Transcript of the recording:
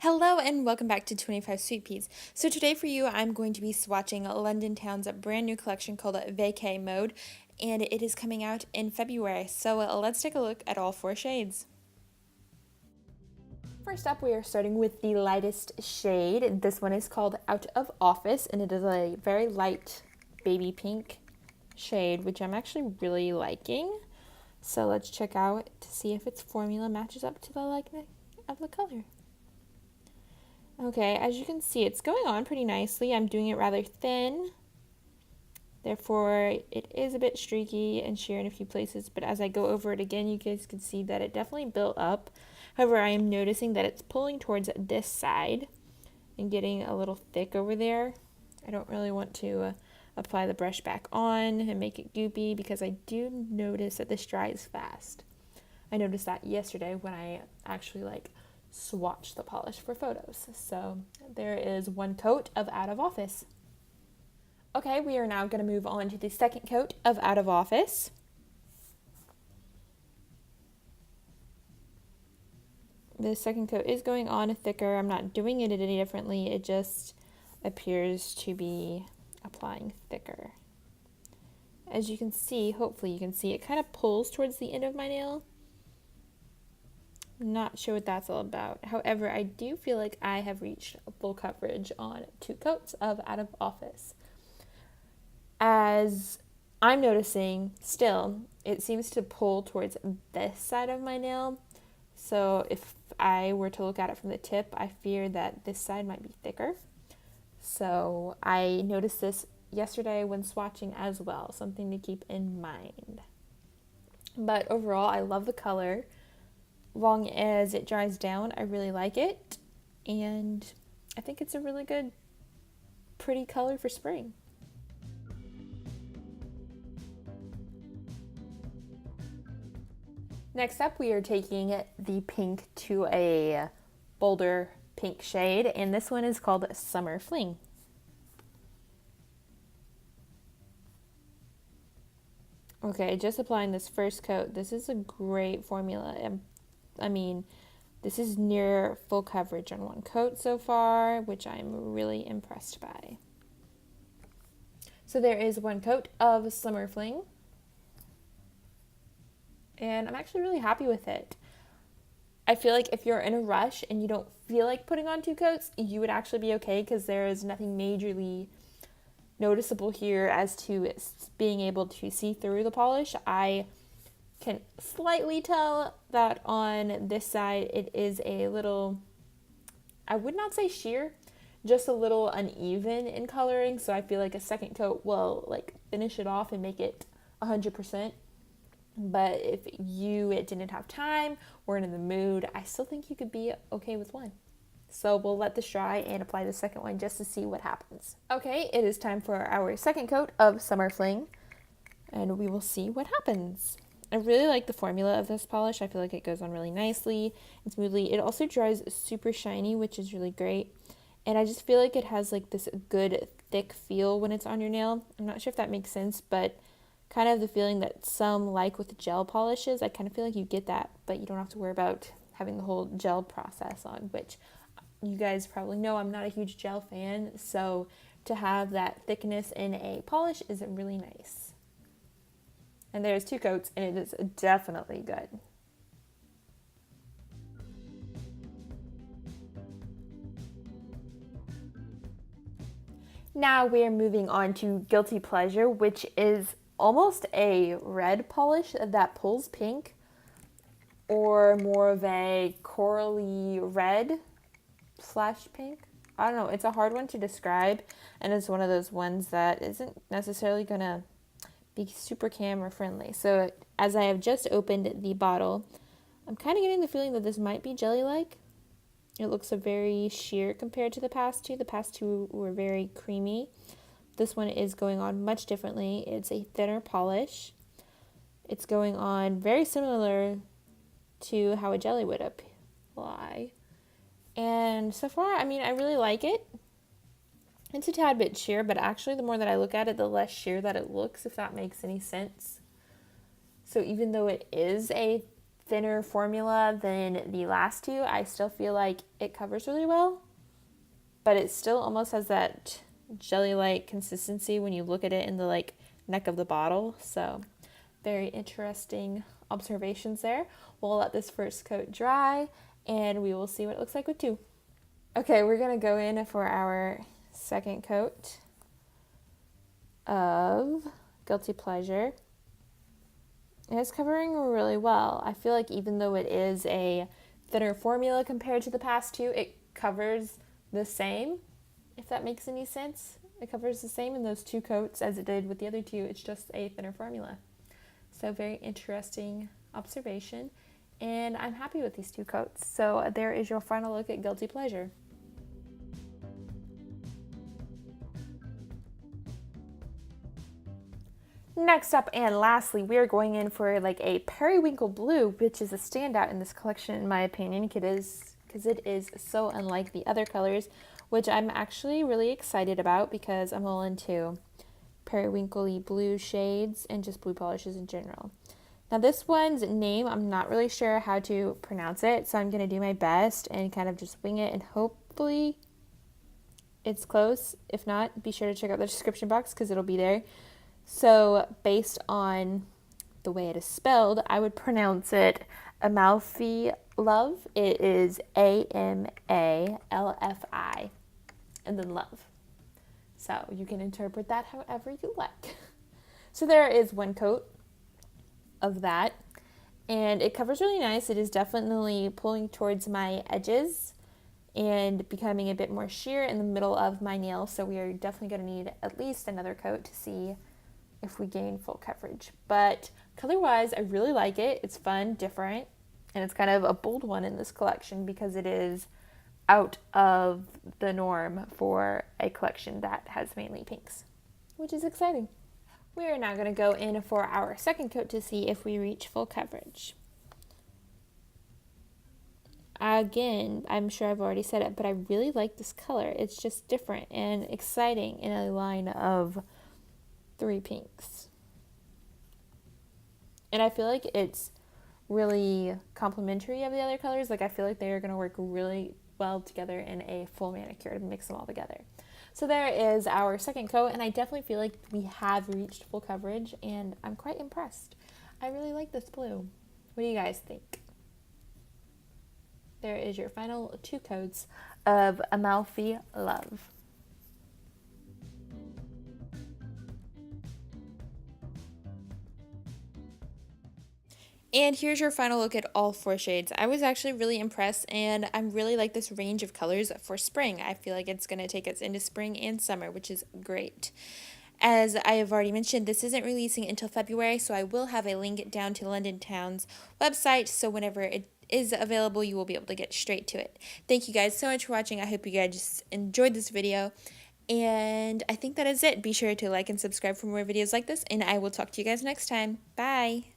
Hello and welcome back to 25 Sweetpeas. So today for you, I'm going to be swatching Londontown's brand new collection called Vacay Mode, and it is coming out in February. So let's take a look at all four shades. First up, we are starting with the lightest shade. This one is called Out of Office, and it is a very light baby pink shade, which I'm actually really liking. So let's check out to see if its formula matches up to the likeness of the color. Okay, as you can see, it's going on pretty nicely. I'm doing it rather thin. Therefore, it is a bit streaky and sheer in a few places, but as I go over it again, you guys can see that it definitely built up. However, I am noticing that it's pulling towards this side and getting a little thick over there. I don't really want to apply the brush back on and make it goopy because I do notice that this dries fast. I noticed that yesterday when I actually swatch the polish for photos. So there is one coat of Out of Office. Okay, we are now going to move on to the second coat of Out of Office. The second coat is going on thicker. I'm not doing it any differently. It just appears to be applying thicker. As you can see, hopefully you can see, it kind of pulls towards the end of my nail. Not sure what that's all about. However, I do feel like I have reached full coverage on 2 coats of Out of Office. As I'm noticing, still, it seems to pull towards this side of my nail. So if I were to look at it from the tip, I fear that this side might be thicker. So I noticed this yesterday when swatching as well, something to keep in mind. But overall, I love the color. Long as it dries down, I really like it, and I think it's a really good, pretty color for spring. Next up, we are taking the pink to a bolder pink shade, and this one is called Summer Fling. Okay, just applying this first coat. This is a great formula. I mean, this is near full coverage on one coat so far, which I'm really impressed by. So there is one coat of Summer Fling, and I'm actually really happy with it. I feel like if you're in a rush and you don't feel like putting on 2 coats, you would actually be okay because there is nothing majorly noticeable here as to being able to see through the polish. I can slightly tell that on this side it is a little, I would not say sheer, just a little uneven in coloring, so I feel like a second coat will finish it off and make it 100%. But if you didn't have time or in the mood, I still think you could be okay with one. So we'll let this dry and apply the second one just to see what happens. Okay, it is time for our second coat of Summer Fling, and we will see what happens. I really like the formula of this polish. I feel like it goes on really nicely and smoothly. It also dries super shiny, which is really great. And I just feel like it has this good thick feel when it's on your nail. I'm not sure if that makes sense, but kind of the feeling that some like with gel polishes. I kind of feel like you get that, but you don't have to worry about having the whole gel process on, which you guys probably know I'm not a huge gel fan. So to have that thickness in a polish is really nice. And there's 2 coats, and it is definitely good. Now we are moving on to Guilty Pleasure, which is almost a red polish that pulls pink, or more of a corally red / pink. I don't know, it's a hard one to describe, and it's one of those ones that isn't necessarily gonna be super camera friendly. So as I have just opened the bottle, I'm kind of getting the feeling that this might be jelly-like. It looks a very sheer compared to the past 2. The past 2 were very creamy. This one is going on much differently. It's a thinner polish. It's going on very similar to how a jelly would apply. And so far, I mean, I really like it. It's a tad bit sheer, but actually the more that I look at it, the less sheer that it looks, if that makes any sense. So even though it is a thinner formula than the last two, I still feel like it covers really well, but it still almost has that jelly-like consistency when you look at it in the like neck of the bottle. So very interesting observations there. We'll let this first coat dry and we will see what it looks like with two. Okay, we're gonna go in for our second coat of Guilty Pleasure. And it's covering really well. I feel like even though it is a thinner formula compared to the past two, it covers the same, if that makes any sense. It covers the same in those two coats as it did with the other two. It's just a thinner formula. So very interesting observation. And I'm happy with these two coats. So there is your final look at Guilty Pleasure. Next up and lastly, we are going in for like a periwinkle blue, which is a standout in this collection in my opinion, because it is so unlike the other colors, which I'm actually really excited about because I'm all into periwinkle-y blue shades and just blue polishes in general. Now this one's name, I'm not really sure how to pronounce it, so I'm going to do my best and kind of just wing it, and hopefully it's close. If not, be sure to check out the description box because it'll be there. So based on the way it is spelled, I would pronounce it Amalfi Love. It is A-M-A-L-F-I and then love. So you can interpret that however you like. So there is one coat of that, and it covers really nice. It is definitely pulling towards my edges and becoming a bit more sheer in the middle of my nail. So we are definitely going to need at least another coat to see if we gain full coverage. But color-wise, I really like it. It's fun, different, and it's kind of a bold one in this collection because it is out of the norm for a collection that has mainly pinks, which is exciting. We are now going to go in for our second coat to see if we reach full coverage. Again, I'm sure I've already said it, but I really like this color. It's just different and exciting in a line of three pinks. And I feel like it's really complementary of the other colors. Like I feel like they are going to work really well together in a full manicure to mix them all together. So there is our second coat, and I definitely feel like we have reached full coverage, and I'm quite impressed. I really like this blue. What do you guys think? There is your final two coats of Amalfi Love. And here's your final look at all four shades. I was actually really impressed, and I really like this range of colors for spring. I feel like it's going to take us into spring and summer, which is great. As I have already mentioned, this isn't releasing until February, so I will have a link down to Londontown's website, so whenever it is available, you will be able to get straight to it. Thank you guys so much for watching. I hope you guys just enjoyed this video, and I think that is it. Be sure to like and subscribe for more videos like this, and I will talk to you guys next time. Bye!